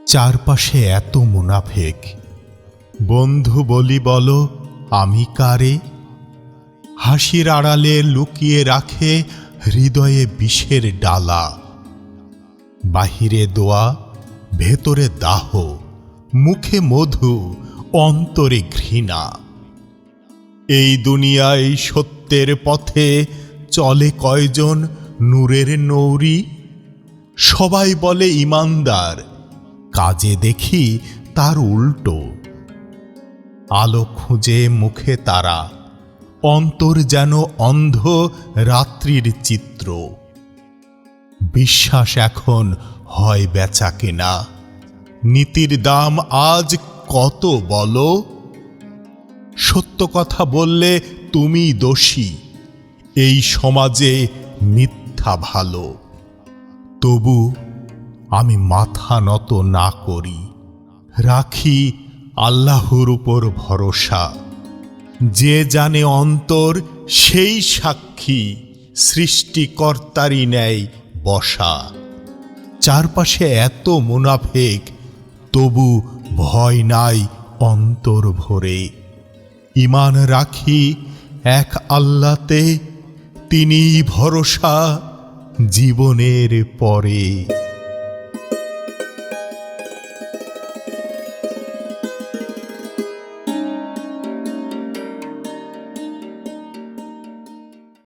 চারপাশে এত মুনাফেক, বন্ধু বলি বলো আমি কারে? হাসির আড়ালে লুকিয়ে রাখে হৃদয়ে বিষের ডালা। বাহিরে দোয়া, ভেতরে দাহ, মুখে মধু, অন্তরে ঘৃণা। এই দুনিয়ায় সত্যের পথে চলে কয়জন নূরের নৌরি? সবাই বলে ইমানদার, কাজে দেখি তার উল্টো। আলো খুঁজে মুখে তারা, অন্তর যেন অন্ধ রাত্রির চিত্র। বিশ্বাস এখন হয় বেচা কেনা, নীতির দাম আজ কত বলো? সত্য কথা বললে তুমি দোষী, এই সমাজে মিথ্যা ভালো। তবু আমি মাথা নত না করি, রাখি আল্লাহর উপর ভরসা। যে জানে অন্তর সেই সাক্ষী, সৃষ্টিকর্তারই ন্যায় বসা। চারপাশে এত মুনাফেক, তবু ভয় নাই অন্তর ভরে। ঈমান রাখি এক আল্লাহতে, তিনিই ভরসা জীবনের পরে।